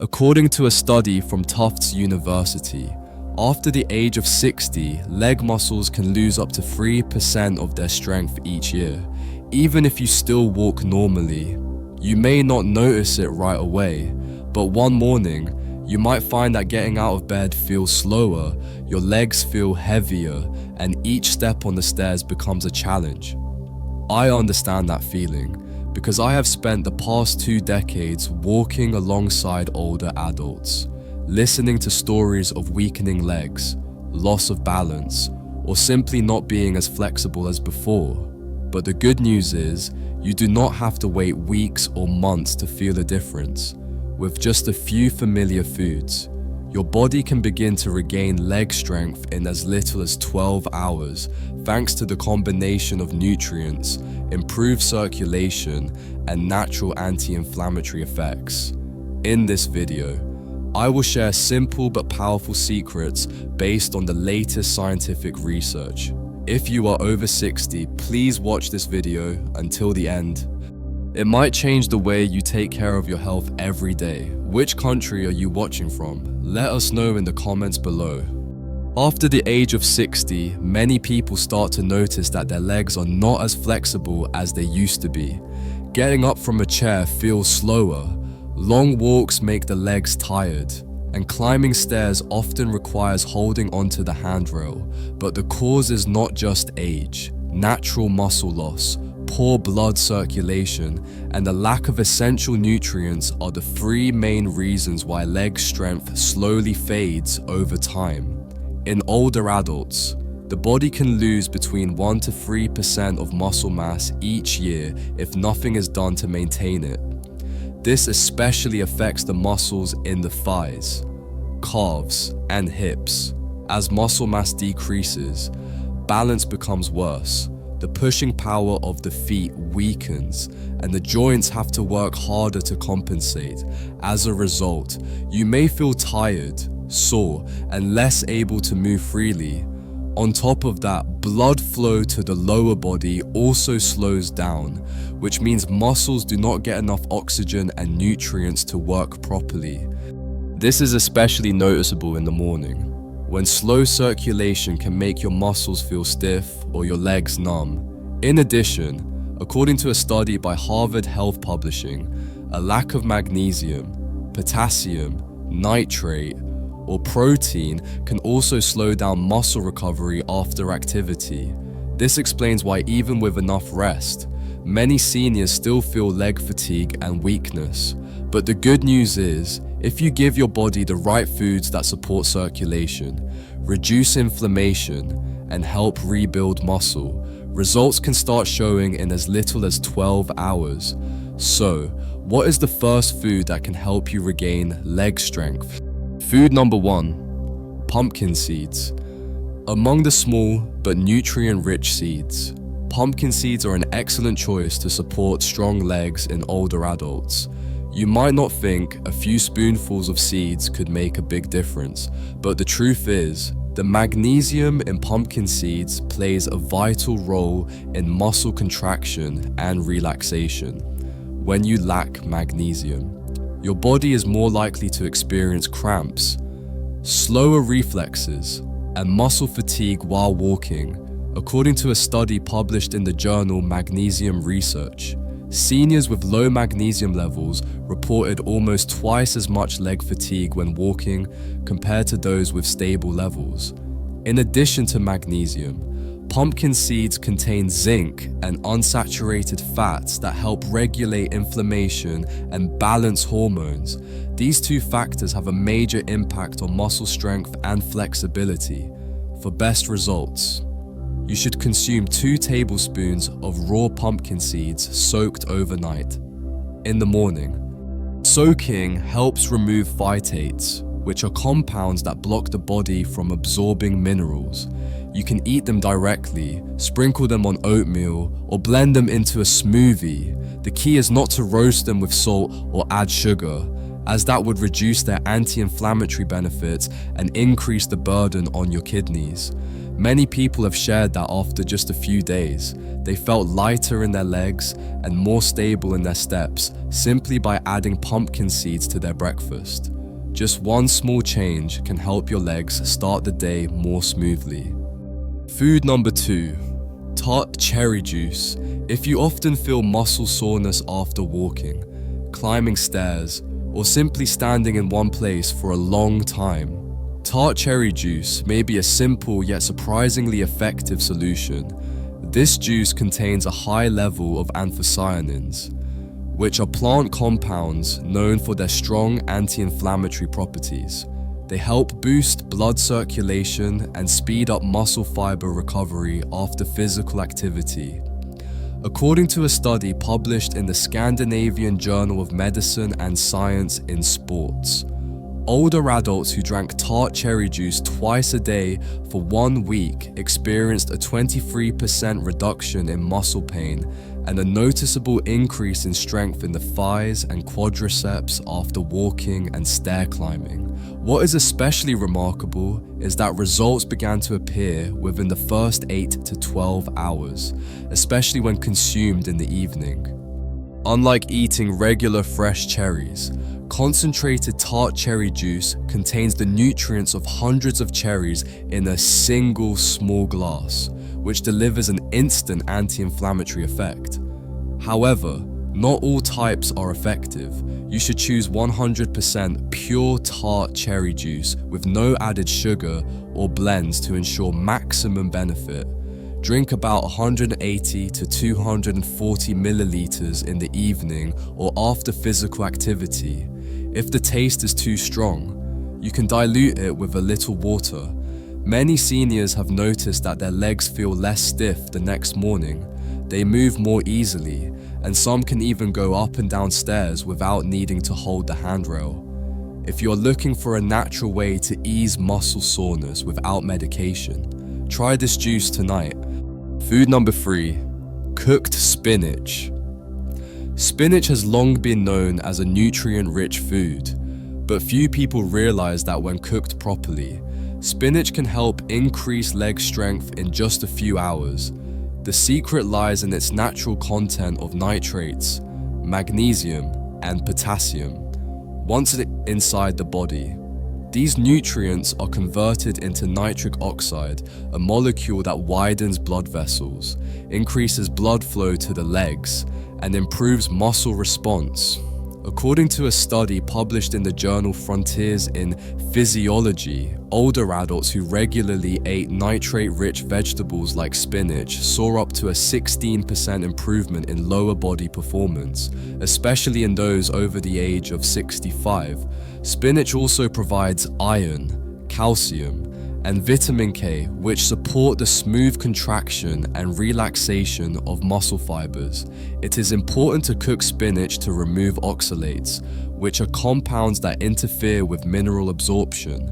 According to a study from Tufts University, after the age of 60, leg muscles can lose up to 3% of their strength each year. Even if you still walk normally, you may not notice it right away, but one morning, you might find that getting out of bed feels slower, your legs feel heavier, and each step on the stairs becomes a challenge. I understand that feeling because I have spent the past 2 decades walking alongside older adults, listening to stories of weakening legs, loss of balance, or simply not being as flexible as before. But the good news is, you do not have to wait weeks or months to feel a difference. With just a few familiar foods, your body can begin to regain leg strength in as little as 12 hours, thanks to the combination of nutrients, improved circulation, and natural anti-inflammatory effects. In this video, I will share simple but powerful secrets based on the latest scientific research. If you are over 60, please watch this video until the end. It might change the way you take care of your health every day. Which country are you watching from? Let us know in the comments below. After the age of 60, many people start to notice that their legs are not as flexible as they used to be. Getting up from a chair feels slower, long walks make the legs tired, and climbing stairs often requires holding onto the handrail. But the cause is not just age, natural muscle loss, poor blood circulation, and the lack of essential nutrients are the 3 main reasons why leg strength slowly fades over time. In older adults, the body can lose between 1 to 3% of muscle mass each year if nothing is done to maintain it. This especially affects the muscles in the thighs, calves, and hips. As muscle mass decreases, balance becomes worse. The pushing power of the feet weakens, and the joints have to work harder to compensate. As a result, you may feel tired, sore, and less able to move freely. On top of that, blood flow to the lower body also slows down, which means muscles do not get enough oxygen and nutrients to work properly. This is especially noticeable in the morning, when slow circulation can make your muscles feel stiff or your legs numb. In addition, according to a study by Harvard Health Publishing, a lack of magnesium, potassium, nitrate, or protein can also slow down muscle recovery after activity. This explains why even with enough rest, many seniors still feel leg fatigue and weakness. But the good news is, if you give your body the right foods that support circulation, reduce inflammation, and help rebuild muscle, results can start showing in as little as 12 hours. So, what is the first food that can help you regain leg strength? Food number 1, pumpkin seeds. Among the small but nutrient-rich seeds, pumpkin seeds are an excellent choice to support strong legs in older adults. You might not think a few spoonfuls of seeds could make a big difference, but the truth is, the magnesium in pumpkin seeds plays a vital role in muscle contraction and relaxation. When you lack magnesium, your body is more likely to experience cramps, slower reflexes, and muscle fatigue while walking. According to a study published in the journal Magnesium Research, seniors with low magnesium levels reported almost twice as much leg fatigue when walking compared to those with stable levels. In addition to magnesium, pumpkin seeds contain zinc and unsaturated fats that help regulate inflammation and balance hormones. These 2 factors have a major impact on muscle strength and flexibility. For best results, you should consume 2 tablespoons of raw pumpkin seeds soaked overnight. In the morning, soaking helps remove phytates, which are compounds that block the body from absorbing minerals. You can eat them directly, sprinkle them on oatmeal, or blend them into a smoothie. The key is not to roast them with salt or add sugar, as that would reduce their anti-inflammatory benefits and increase the burden on your kidneys. Many people have shared that after just a few days, they felt lighter in their legs and more stable in their steps simply by adding pumpkin seeds to their breakfast. Just one small change can help your legs start the day more smoothly. Food number 2, tart cherry juice. If you often feel muscle soreness after walking, climbing stairs, or simply standing in one place for a long time, tart cherry juice may be a simple yet surprisingly effective solution. This juice contains a high level of anthocyanins, which are plant compounds known for their strong anti-inflammatory properties. They help boost blood circulation and speed up muscle fiber recovery after physical activity. According to a study published in the Scandinavian Journal of Medicine and Science in Sports, older adults who drank tart cherry juice twice a day for 1 week experienced a 23% reduction in muscle pain and a noticeable increase in strength in the thighs and quadriceps after walking and stair climbing. What is especially remarkable is that results began to appear within the first 8 to 12 hours, especially when consumed in the evening. Unlike eating regular fresh cherries, concentrated tart cherry juice contains the nutrients of hundreds of cherries in a single small glass, which delivers an instant anti-inflammatory effect. However, not all types are effective. You should choose 100% pure tart cherry juice with no added sugar or blends to ensure maximum benefit. Drink about 180 to 240 milliliters in the evening or after physical activity. If the taste is too strong, you can dilute it with a little water. Many seniors have noticed that their legs feel less stiff the next morning. They move more easily, and some can even go up and down stairs without needing to hold the handrail. If you're looking for a natural way to ease muscle soreness without medication, try this juice tonight. Food number 3, cooked spinach. Spinach has long been known as a nutrient-rich food, but few people realize that when cooked properly, spinach can help increase leg strength in just a few hours. The secret lies in its natural content of nitrates, magnesium, and potassium. Once inside the body, these nutrients are converted into nitric oxide, a molecule that widens blood vessels, increases blood flow to the legs, and improves muscle response. According to a study published in the journal Frontiers in Physiology, older adults who regularly ate nitrate-rich vegetables like spinach saw up to a 16% improvement in lower body performance, especially in those over the age of 65. Spinach also provides iron, calcium, and vitamin K, which support the smooth contraction and relaxation of muscle fibers. It is important to cook spinach to remove oxalates, which are compounds that interfere with mineral absorption.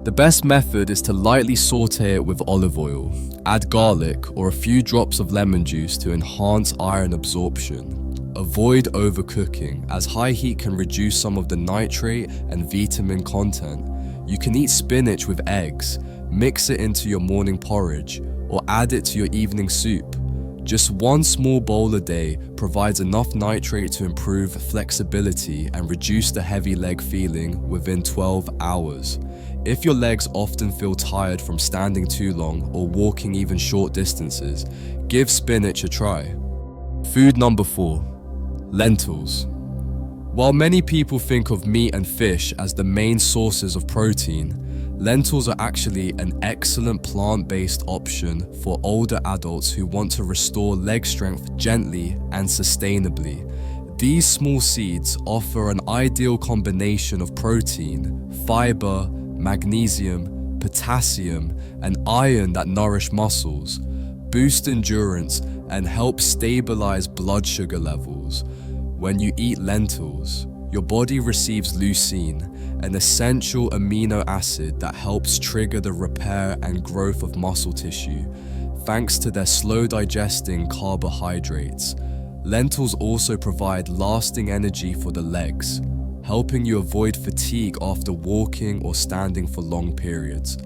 The best method is to lightly saute it with olive oil. Add garlic or a few drops of lemon juice to enhance iron absorption. Avoid overcooking, as high heat can reduce some of the nitrate and vitamin content. You can eat spinach with eggs, mix it into your morning porridge, or add it to your evening soup. Just one small bowl a day provides enough nitrate to improve flexibility and reduce the heavy leg feeling within 12 hours. If your legs often feel tired from standing too long or walking even short distances, give spinach a try. Food number 4, lentils. While many people think of meat and fish as the main sources of protein, lentils are actually an excellent plant-based option for older adults who want to restore leg strength gently and sustainably. These small seeds offer an ideal combination of protein, fiber, magnesium, potassium, and iron that nourish muscles, boost endurance, and help stabilize blood sugar levels. When you eat lentils, your body receives leucine, an essential amino acid that helps trigger the repair and growth of muscle tissue, thanks to their slow digesting carbohydrates. Lentils also provide lasting energy for the legs, helping you avoid fatigue after walking or standing for long periods.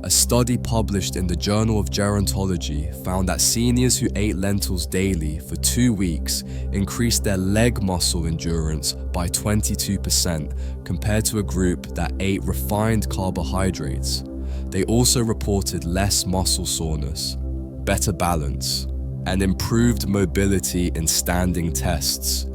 A study published in the Journal of Gerontology found that seniors who ate lentils daily for 2 weeks increased their leg muscle endurance by 22% compared to a group that ate refined carbohydrates. They also reported less muscle soreness, better balance, and improved mobility in standing tests.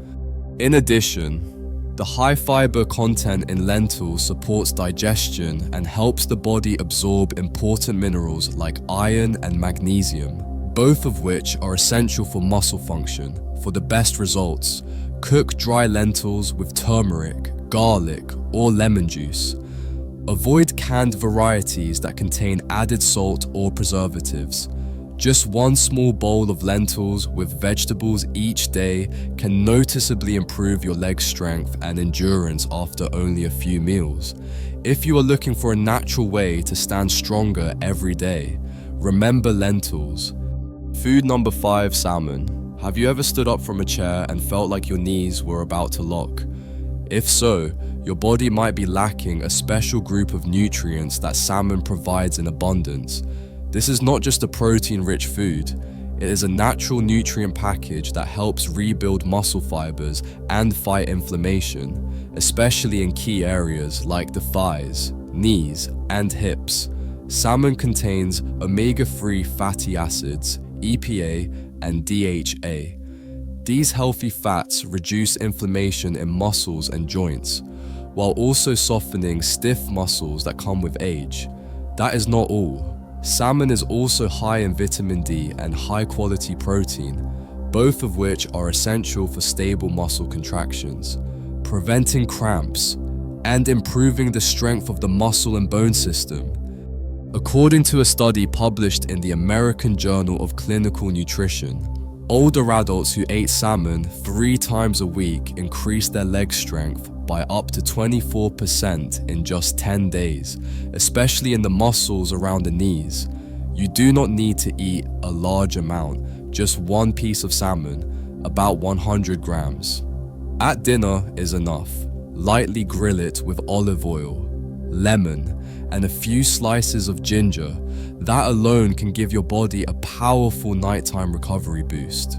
In addition, the high fiber content in lentils supports digestion and helps the body absorb important minerals like iron and magnesium, both of which are essential for muscle function. For the best results, cook dry lentils with turmeric, garlic, or lemon juice. Avoid canned varieties that contain added salt or preservatives. Just one small bowl of lentils with vegetables each day can noticeably improve your leg strength and endurance after only a few meals. If you are looking for a natural way to stand stronger every day, remember lentils. Food number 5, salmon. Have you ever stood up from a chair and felt like your knees were about to lock? If so, your body might be lacking a special group of nutrients that salmon provides in abundance. This is not just a protein-rich food, it is a natural nutrient package that helps rebuild muscle fibers and fight inflammation, especially in key areas like the thighs, knees, and hips. Salmon contains omega-3 fatty acids, EPA, and DHA. These healthy fats reduce inflammation in muscles and joints, while also softening stiff muscles that come with age. That is not all. Salmon is also high in vitamin D and high-quality protein, both of which are essential for stable muscle contractions, preventing cramps, and improving the strength of the muscle and bone system. According to a study published in the American Journal of Clinical Nutrition, older adults who ate salmon 3 times a week increased their leg strength by up to 24% in just 10 days, especially in the muscles around the knees. You do not need to eat a large amount, just one piece of salmon, about 100 grams. At dinner is enough. Lightly grill it with olive oil, lemon, and a few slices of ginger. That alone can give your body a powerful nighttime recovery boost.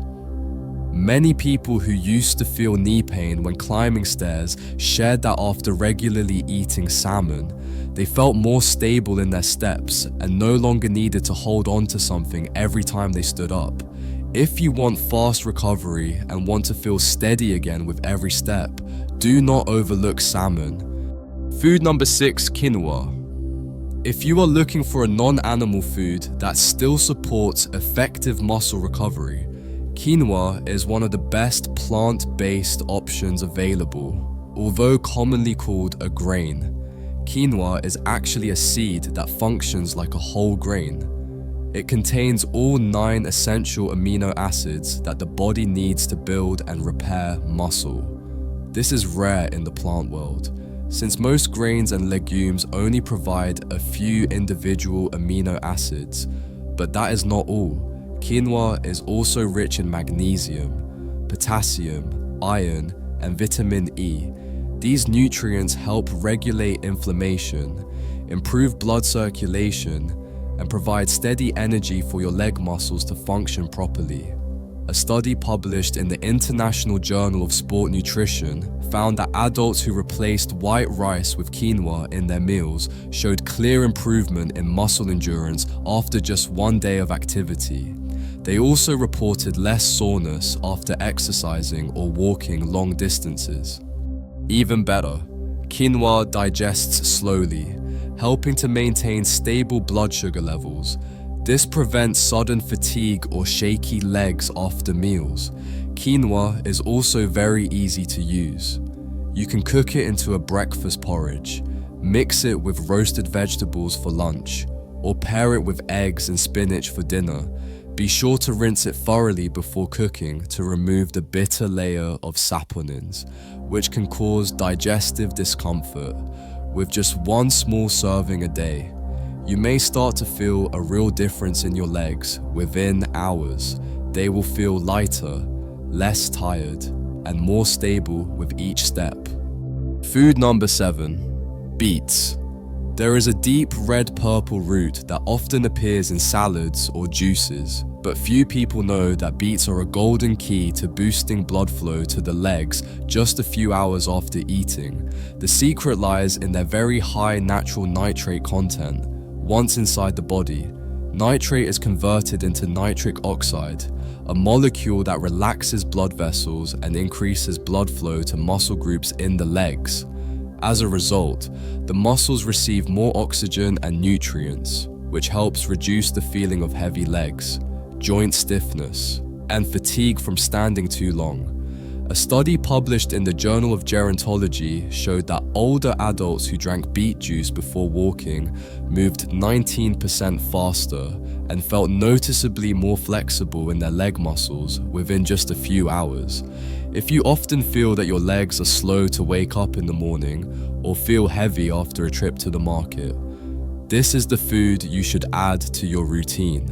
Many people who used to feel knee pain when climbing stairs shared that after regularly eating salmon, they felt more stable in their steps and no longer needed to hold on to something every time they stood up. If you want fast recovery and want to feel steady again with every step, do not overlook salmon. Food number 6, quinoa. If you are looking for a non-animal food that still supports effective muscle recovery, quinoa is one of the best plant-based options available. Although commonly called a grain, quinoa is actually a seed that functions like a whole grain. It contains all 9 essential amino acids that the body needs to build and repair muscle. This is rare in the plant world, since most grains and legumes only provide a few individual amino acids. But that is not all. Quinoa is also rich in magnesium, potassium, iron, and vitamin E. These nutrients help regulate inflammation, improve blood circulation, and provide steady energy for your leg muscles to function properly. A study published in the International Journal of Sport Nutrition found that adults who replaced white rice with quinoa in their meals showed clear improvement in muscle endurance after just 1 day of activity. They also reported less soreness after exercising or walking long distances. Even better, quinoa digests slowly, helping to maintain stable blood sugar levels. This prevents sudden fatigue or shaky legs after meals. Quinoa is also very easy to use. You can cook it into a breakfast porridge, mix it with roasted vegetables for lunch, or pair it with eggs and spinach for dinner. Be sure to rinse it thoroughly before cooking to remove the bitter layer of saponins, which can cause digestive discomfort. With just 1 small serving a day, you may start to feel a real difference in your legs within hours. They will feel lighter, less tired, and more stable with each step. Food number 7, beets. There is a deep red-purple root that often appears in salads or juices, but few people know that beets are a golden key to boosting blood flow to the legs just a few hours after eating. The secret lies in their very high natural nitrate content. Once inside the body, nitrate is converted into nitric oxide, a molecule that relaxes blood vessels and increases blood flow to muscle groups in the legs. As a result, the muscles receive more oxygen and nutrients, which helps reduce the feeling of heavy legs, joint stiffness, and fatigue from standing too long. A study published in the Journal of Gerontology showed that older adults who drank beet juice before walking moved 19% faster and felt noticeably more flexible in their leg muscles within just a few hours. If you often feel that your legs are slow to wake up in the morning or feel heavy after a trip to the market, this is the food you should add to your routine.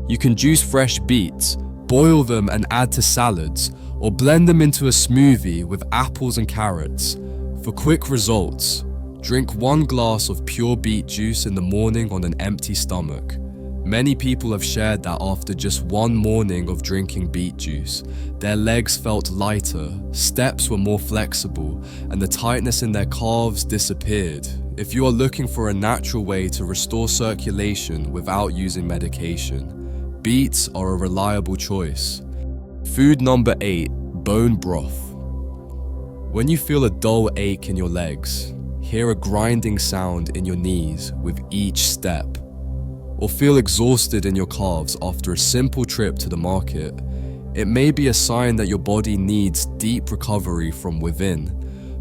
You can juice fresh beets, boil them and add to salads, or blend them into a smoothie with apples and carrots. For quick results, drink 1 glass of pure beet juice in the morning on an empty stomach. Many people have shared that after just one morning of drinking beet juice, their legs felt lighter, steps were more flexible, and the tightness in their calves disappeared. If you are looking for a natural way to restore circulation without using medication, beets are a reliable choice. Food number 8, bone broth. When you feel a dull ache in your legs, hear a grinding sound in your knees with each step, or feel exhausted in your calves after a simple trip to the market, it may be a sign that your body needs deep recovery from within.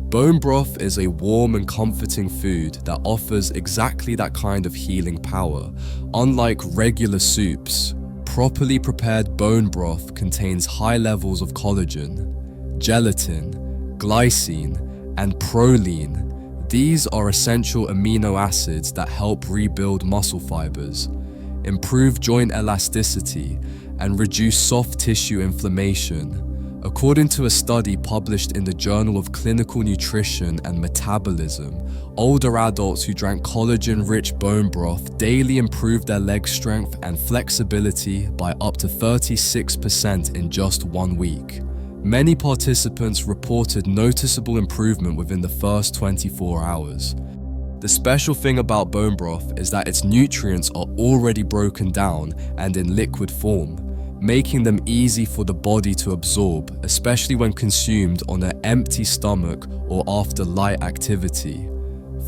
Bone broth is a warm and comforting food that offers exactly that kind of healing power. Unlike regular soups, properly prepared bone broth contains high levels of collagen, gelatin, glycine, and proline. These are essential amino acids that help rebuild muscle fibers, improve joint elasticity, and reduce soft tissue inflammation. According to a study published in the Journal of Clinical Nutrition and Metabolism, older adults who drank collagen-rich bone broth daily improved their leg strength and flexibility by up to 36% in just 1 week. Many participants reported noticeable improvement within the first 24 hours. The special thing about bone broth is that its nutrients are already broken down and in liquid form, making them easy for the body to absorb, especially when consumed on an empty stomach or after light activity.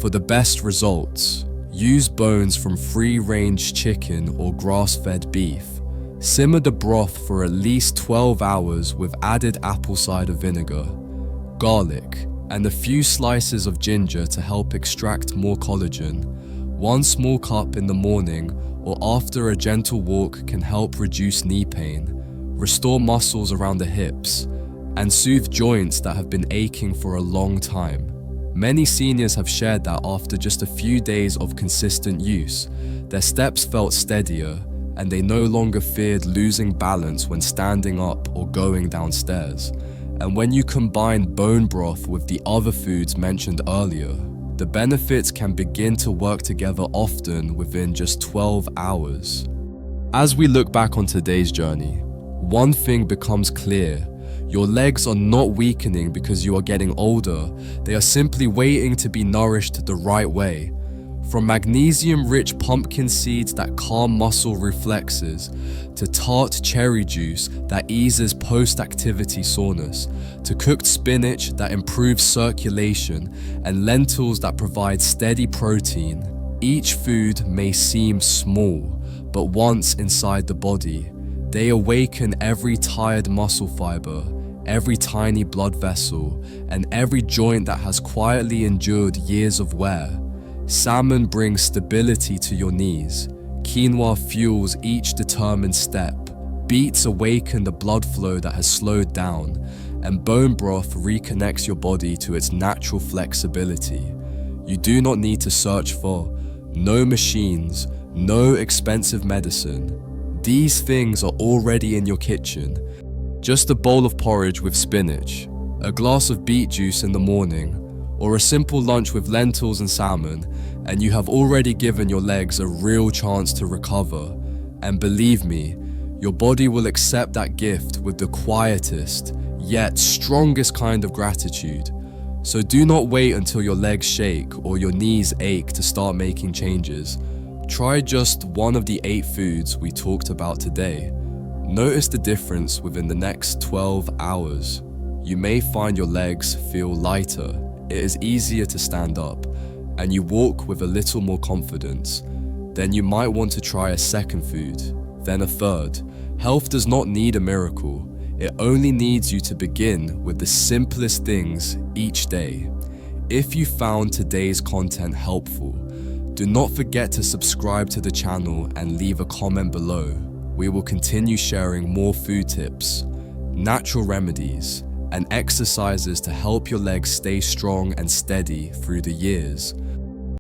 For the best results, use bones from free-range chicken or grass-fed beef. Simmer the broth for at least 12 hours with added apple cider vinegar, garlic, and a few slices of ginger to help extract more collagen. 1 small cup in the morning or after a gentle walk can help reduce knee pain, restore muscles around the hips, and soothe joints that have been aching for a long time. Many seniors have shared that after just a few days of consistent use, their steps felt steadier, and they no longer feared losing balance when standing up or going downstairs. And when you combine bone broth with the other foods mentioned earlier, the benefits can begin to work together often within just 12 hours. As we look back on today's journey, one thing becomes clear. Your legs are not weakening because you are getting older, they are simply waiting to be nourished the right way. From magnesium-rich pumpkin seeds that calm muscle reflexes, to tart cherry juice that eases post-activity soreness, to cooked spinach that improves circulation, and lentils that provide steady protein, each food may seem small, but once inside the body, they awaken every tired muscle fiber, every tiny blood vessel, and every joint that has quietly endured years of wear. Salmon brings stability to your knees, quinoa fuels each determined step, beets awaken the blood flow that has slowed down, and bone broth reconnects your body to its natural flexibility. You do not need to search for no machines, no expensive medicine. These things are already in your kitchen. Just a bowl of porridge with spinach, a glass of beet juice in the morning, or a simple lunch with lentils and salmon, and you have already given your legs a real chance to recover. And believe me, your body will accept that gift with the quietest, yet strongest kind of gratitude. So do not wait until your legs shake or your knees ache to start making changes. Try just one of the 8 foods we talked about today. Notice the difference within the next 12 hours. You may find your legs feel lighter, it is easier to stand up, and you walk with a little more confidence. Then you might want to try a second food, then a third. Health does not need a miracle. It only needs you to begin with the simplest things each day. If you found today's content helpful, do not forget to subscribe to the channel and leave a comment below. We will continue sharing more food tips, natural remedies, and exercises to help your legs stay strong and steady through the years.